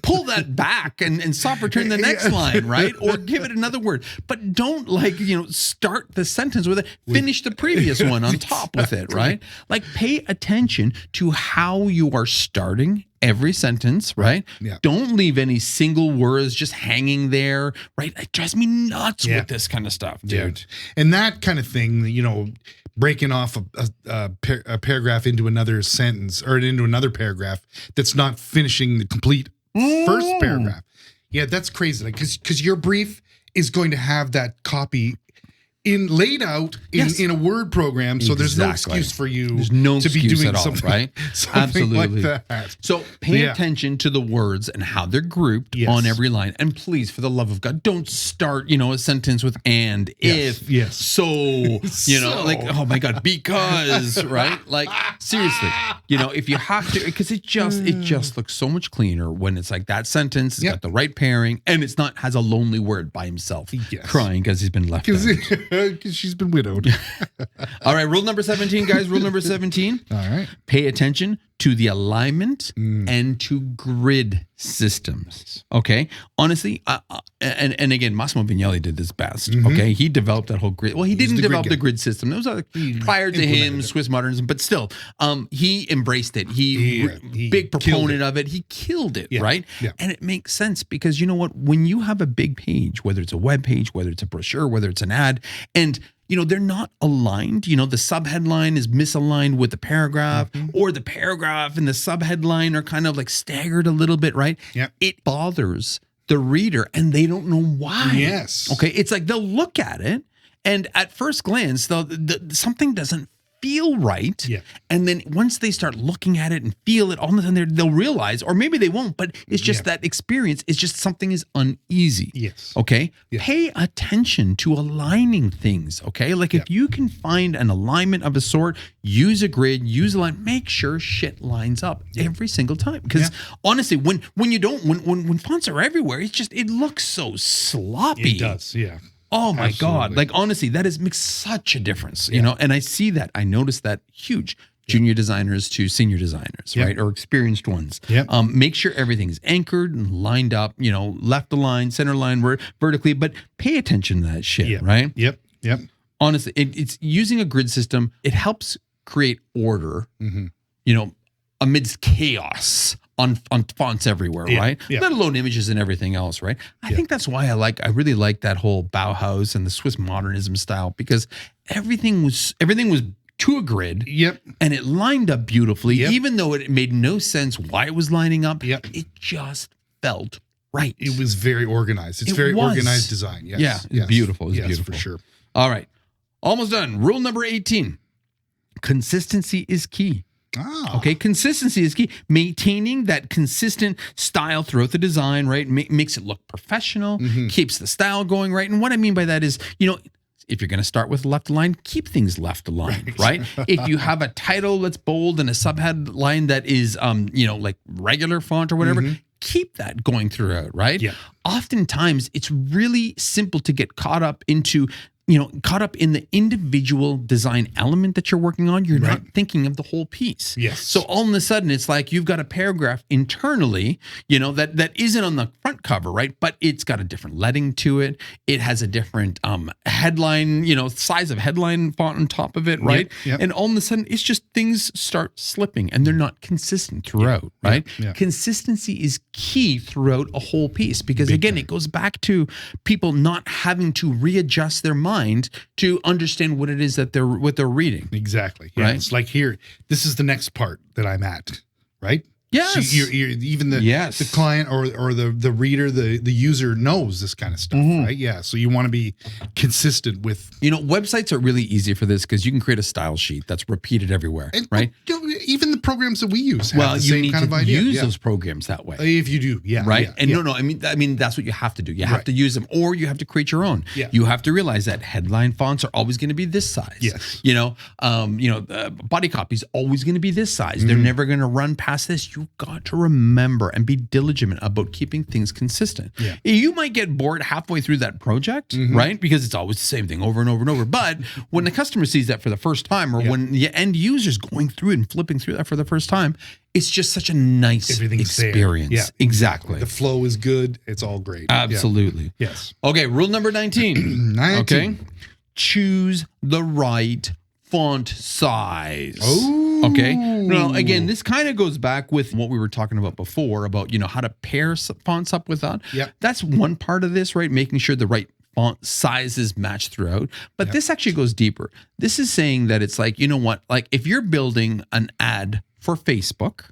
pull that back and soft return the next line, right? Or give it another word, but don't start the sentence with it, finish the previous one on top with it, right? Like pay attention to how you are starting every sentence, right? Yeah. Don't leave any single words just hanging there, right? It drives me nuts with this kind of stuff, dude. And that kind of thing, breaking off a paragraph into another sentence or into another paragraph that's not finishing the complete first paragraph. Yeah, that's crazy. Like, because your brief is going to have that copy laid out in a word program, so there's no excuse for you to be doing something, right? Something like that. So pay attention to the words and how they're grouped on every line. And please, for the love of God, don't start, a sentence with and, if, so, like, oh my God, because, right? Like, seriously, if you have to, because it just looks so much cleaner when it's like that sentence, it's got the right pairing, and it's not, has a lonely word by himself crying because he's been left out. Because she's been widowed. All right, rule number 17, guys. Rule number 17. All right. Pay attention to the alignment and to grid systems. Okay. Honestly, and again, Massimo Vignelli did this best. Okay. He developed that whole grid. Well, he didn't develop the grid system. It was prior to him, Swiss modernism, but still, he embraced it. He big proponent of it. He killed it, right? Yeah. And it makes sense because you know what? When you have a big page, whether it's a web page, whether it's a brochure, whether it's an ad, and they're not aligned. The subheadline is misaligned with the paragraph, or the paragraph and the subheadline are kind of like staggered a little bit, right? Yeah. It bothers the reader and they don't know why. Yes. Okay. It's like they'll look at it and at first glance, something doesn't feel right. Yeah. And then once they start looking at it and feel it, all of a sudden they'll realize, or maybe they won't, but it's just that experience. It's just something is uneasy. Yes. Okay. Yeah. Pay attention to aligning things. Okay. Like if you can find an alignment of a sort, use a grid, use a line, make sure shit lines up every single time. Because honestly, when fonts are everywhere, it looks so sloppy. It does. Yeah. Oh my God. Like honestly, makes such a difference, and I see that. I notice that huge. Junior designers to senior designers, right? Or experienced ones. Make sure everything is anchored and lined up, left align, center line, vertically, but pay attention to that shit, right? Yep. Honestly, it's using a grid system. It helps create order, amidst chaos on fonts everywhere, right? Yeah. Let alone images and everything else, right? I think that's why I really like that whole Bauhaus and the Swiss modernism style, because everything was to a grid. Yep. And it lined up beautifully, Yep. even though it made no sense why it was lining up. Yep. It just felt right. It was very organized. It's very organized design. Yes. Yeah, it's beautiful. It's yes, beautiful. for sure. All right. Almost done. Rule number 18. Consistency is key. Ah. Okay, consistency is key. Maintaining that consistent style throughout the design, right, makes it look professional, keeps the style going, right? And what I mean by that is, if you're going to start with left line, keep things left aligned, right? If you have a title that's bold and a subheadline that is, like regular font or whatever, keep that going throughout, right? Yeah. Oftentimes, it's really simple to get caught up in the individual design element that you're working on. You're not thinking of the whole piece. Yes. So all of a sudden, it's like you've got a paragraph internally, that isn't on the front cover, right? But it's got a different leading to it. It has a different headline, size of headline font on top of it, right? Yep. And all of a sudden, it's just things start slipping and they're not consistent throughout, right? Yeah. Consistency is key throughout a whole piece because, again, it goes back to people not having to readjust their mind to understand what it is that they're reading. Exactly. Yeah. Right? It's like here, this is the next part that I'm at, right? Yes. So you're even the client or the reader, the user knows this kind of stuff, right? Yeah. So you want to be consistent with. Websites are really easy for this because you can create a style sheet that's repeated everywhere, right? Even the programs that we use have Well, the you same need kind to of idea. use those programs that way. If you do, yeah. Right. Yeah, and yeah. no, I mean, that's what you have to do. You have to use them, or you have to create your own. Yeah. You have to realize that headline fonts are always going to be this size. Yes. Body copy is always going to be this size. They're never going to run past this. You've got to remember and be diligent about keeping things consistent. Yeah. You might get bored halfway through that project, right? Because it's always the same thing over and over and over. But when the customer sees that for the first time, or when the end user's going through it and flipping through that for the first time, it's just such a nice experience. There. Yeah, exactly. The flow is good. It's all great. Absolutely. Yeah. Yes. Okay, rule number 19. 19. Okay. Choose the right font size. Oh. Okay. Now, again, this kind of goes back with what we were talking about before about, how to pair fonts up with that. Yep. That's one part of this, right? Making sure the right font sizes match throughout. But this actually goes deeper. This is saying that it's like, like if you're building an ad for Facebook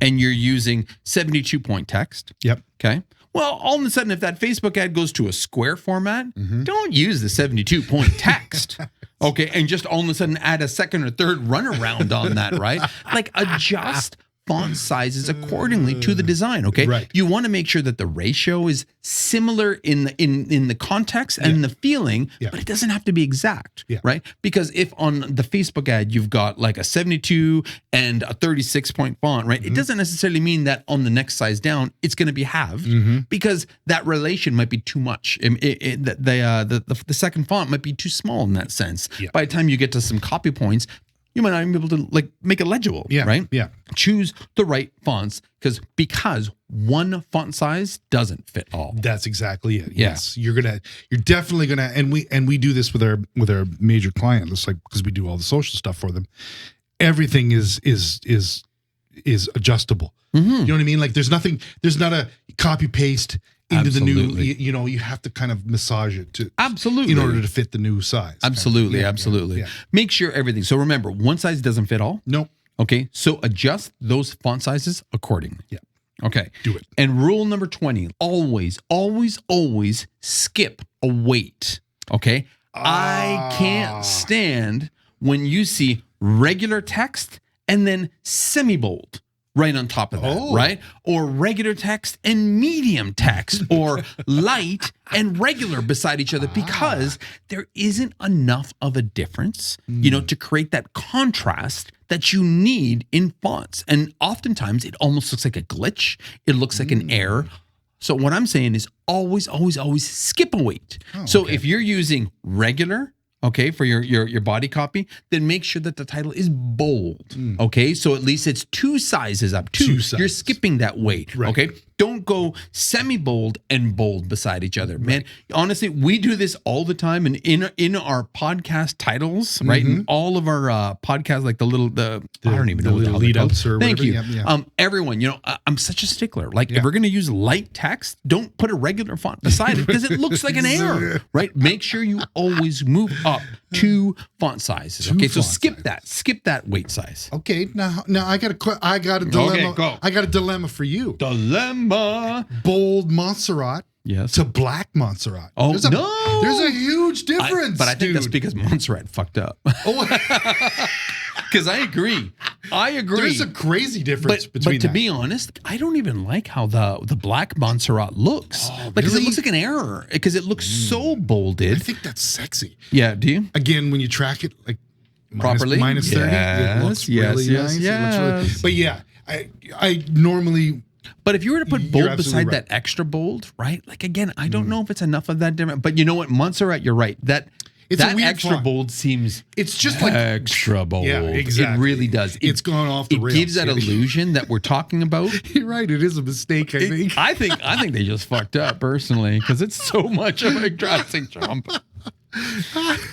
and you're using 72-point text. Yep. Okay. Well, all of a sudden, if that Facebook ad goes to a square format, don't use the 72-point text. Okay. And just all of a sudden add a second or third runaround on that, right? Like adjust font sizes accordingly to the design. Okay. Right. You want to make sure that the ratio is similar in the context and the feeling, but it doesn't have to be exact. Right. Because if on the Facebook ad, you've got like a 72 and a 36-point font, right? It doesn't necessarily mean that on the next size down, it's going to be halved because that relation might be too much. The second font might be too small in that sense. By the time you get to some copy points, you might not even be able to make it legible, right? Yeah. Choose the right fonts because one font size doesn't fit all. That's exactly it. Yes. You're definitely gonna, and we do this with our major client, just like because we do all the social stuff for them. Everything is adjustable. You know what I mean? Like there's not a copy paste into the new, you have to kind of massage it to in order to fit the new size. Absolutely. Kind of. Absolutely. Yeah. Make sure everything. So remember, one size doesn't fit all. Nope. Okay. So adjust those font sizes accordingly. Yeah. Okay. Do it. And rule number 20, always, always, always skip a weight. Okay. I can't stand when you see regular text and then semi-bold right on top of that, right? Or regular text and medium text, or light and regular beside each other, because there isn't enough of a difference, to create that contrast that you need in fonts. And oftentimes it almost looks like a glitch. It looks like an error. So what I'm saying is always, always, always skip a weight. So if you're using regular, okay, for your body copy, then make sure that the title is bold. Okay, so at least it's two sizes up. Two. You're skipping that weight. Right. Okay, Don't go semi-bold and bold beside each other, man. Honestly, we do this all the time, and in our podcast titles, right? In all of our podcasts, like I don't even know what the hell lead they're called. outs or Thank whatever. you. Yeah. Everyone, I'm such a stickler. Like, if we're going to use light text, don't put a regular font beside it because it looks like an error, right? Make sure you always move up 2 font sizes. Okay, so skip that weight size. Okay, now I got a dilemma. Okay, go. I got a dilemma for you. Dilemma. Bold Montserrat to black Montserrat. Oh, There's a huge difference. But I think that's because Montserrat fucked up. Because I agree. There's a crazy difference between But to be honest, I don't even like how the black Montserrat looks. Because it looks like an error. Because it looks so bolded. I think that's sexy. Yeah, do you? Again, when you track it like Properly? minus 30, it looks really nice. It looks really, but yeah, I normally. But if you were to put You're bold absolutely beside that extra bold, right? Like, again, I don't know if it's enough of that different. But you know what? Montserrat, you're right. That extra font. bold seems It's just like extra bold. Yeah, exactly. It really does. It's gone off the rails. It gives that illusion that we're talking about. You're right. It is a mistake, I think. I think they just fucked up personally because it's so much of a drastic jump.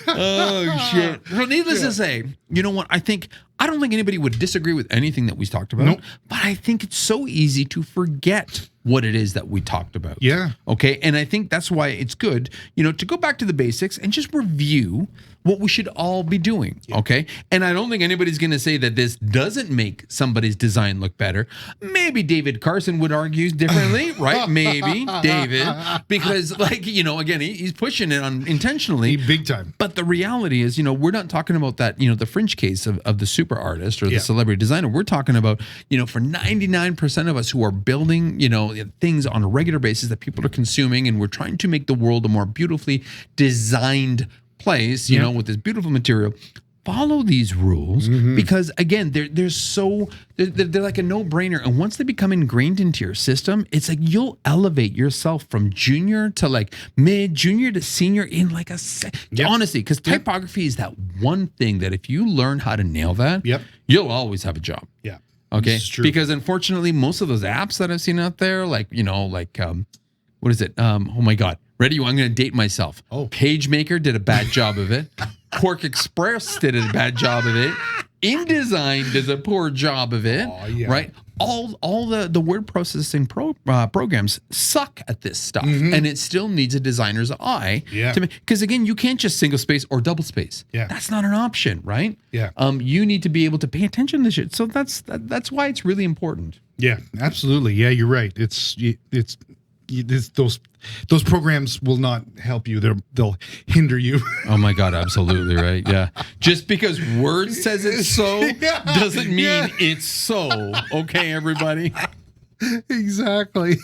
Oh shit! So needless to say, you know what? I don't think anybody would disagree with anything that we talked about. Nope. But I think it's so easy to forget what it is that we talked about. Yeah. Okay. And I think that's why it's good, to go back to the basics and just review what we should all be doing. Yeah. Okay. And I don't think anybody's going to say that this doesn't make somebody's design look better. Maybe David Carson would argue differently, right? Maybe David, because again, he's pushing it on intentionally. Big time. But the reality is, we're not talking about that, the fringe case of the super artist or the celebrity designer. We're talking about, for 99% of us who are building, things on a regular basis that people are consuming, and we're trying to make the world a more beautifully designed place, with this beautiful material. Follow these rules because again, they're like a no-brainer. And once they become ingrained into your system, it's like you'll elevate yourself from junior to like mid, junior to senior in like a honestly, because typography is that one thing that if you learn how to nail that, you'll always have a job. Yeah. Okay. Because unfortunately, most of those apps that I've seen out there, what is it? Oh my God. Ready? I'm going to date myself. Oh. PageMaker did a bad job of it. Quark Express did a bad job of it. InDesign does a poor job of it. Oh, yeah. Right? All the word processing programs suck at this stuff, and it still needs a designer's eye. Yeah. Because again, you can't just single space or double space. Yeah. That's not an option, right? Yeah. You need to be able to pay attention to shit. So that's why it's really important. Yeah, absolutely. Yeah, you're right. It's those programs will not help you. They'll hinder you. Oh my God, absolutely right. Yeah. Just because Word says it's so doesn't mean it's so. Okay, everybody. Exactly.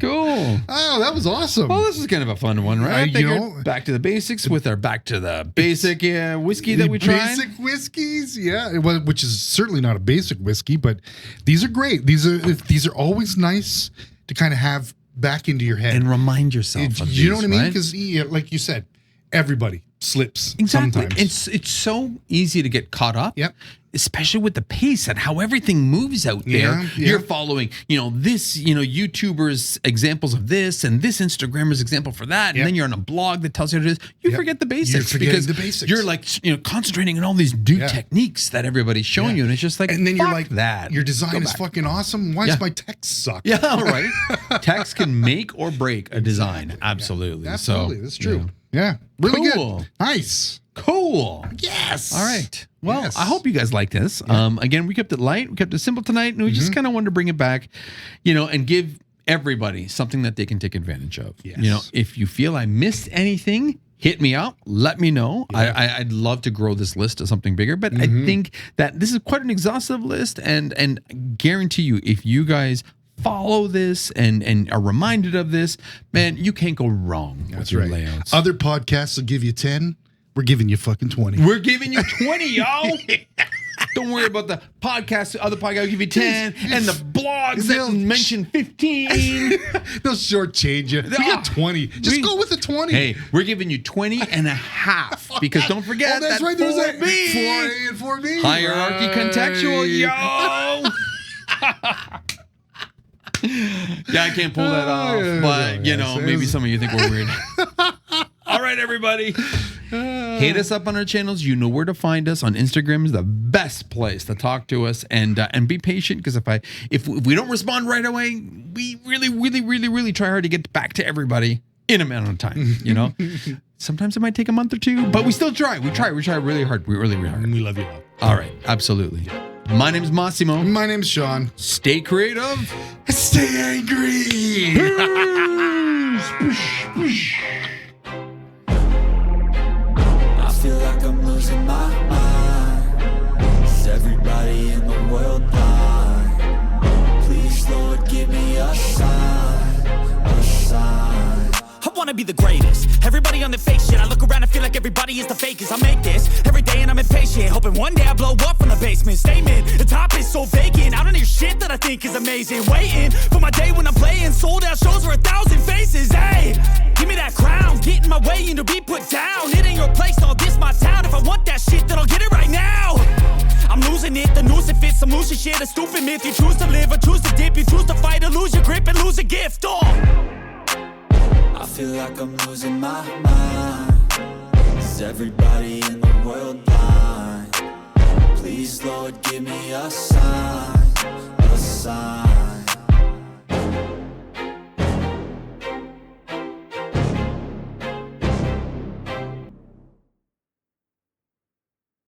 Cool. Oh, that was awesome. Well, this is kind of a fun one, right? I figured back to the basics with our back to the basic whiskey that we tried. Basic whiskeys, yeah. Which is certainly not a basic whiskey, but these are great. These are always nice to kind of have back into your head and remind yourself of these, you know what I mean? Right? Because like you said, everybody slips exactly. sometimes. It's so easy to get caught up. Yep. Especially with the pace and how everything moves out there. Yeah. You're following, this, YouTubers examples of this and this Instagrammer's example for that. And then you're on a blog that tells you what it is. You forget the basics because the basics. You're like, concentrating on all these new techniques that everybody's showing you. And it's just like, and then you're like, that. Your design is fucking awesome. Why does my text suck? Yeah, right. Text can make or break a design. Absolutely. Yeah. Absolutely. So, that's true. Yeah. Really cool. Good. Nice. Cool. Yes. All right. Well, I hope you guys liked this. Again, we kept it light. We kept it simple tonight. And we just kind of wanted to bring it back, and give everybody something that they can take advantage of. Yes. If you feel I missed anything, hit me up. Let me know. Yeah. I'd love to grow this list to something bigger. But I think that this is quite an exhaustive list. And guarantee you, if you guys follow this and are reminded of this, man, you can't go wrong with your layouts. Other podcasts will give you 10. We're giving you fucking 20. We're giving you 20, yo. Don't worry about the podcast. Other podcasts will give you 10. And the blogs that mention 15. They'll shortchange you. We got 20. Just go with the 20. Hey, we're giving you 20 and a half. Because don't forget that's that right. 4B. 4A and 4B. Hierarchy contextual, yo. Yeah, I can't pull that off. But, you know, maybe some of you think we're weird. All right, everybody. Hit us up on our channels. You know where to find us. On Instagram is the best place to talk to us, and be patient, because if we don't respond right away, we really try hard to get back to everybody in a amount of time. You know, sometimes it might take a month or two, but we still try. We try really hard. We really hard. And we love you all. All right, absolutely. My name's Massimo. My name's Sean. Stay creative. Stay angry. I feel like I'm losing my mind. Is everybody in the world blind? Please, Lord, give me a sign, a sign. I wanna be the greatest. Everybody on the fake shit. I look around and feel like everybody is the fakest. I make this every day and I'm impatient, hoping one day I blow up from the basement. Statement, the top is so vacant. I don't hear shit that I think is amazing. Waiting for my day when I'm playing sold out shows for 1,000 faces. Hey, give me that crown, get in my way and to be put down. It ain't your place, no, this my town. If I want that shit, then I'll get it right now. I'm losing it, the noose it fits, some losing shit, a stupid myth. You choose to live or choose to dip, you choose to fight or lose your grip and lose a gift. I feel like I'm losing my mind. Is everybody in the world blind? Please, Lord, give me a sign, a sign.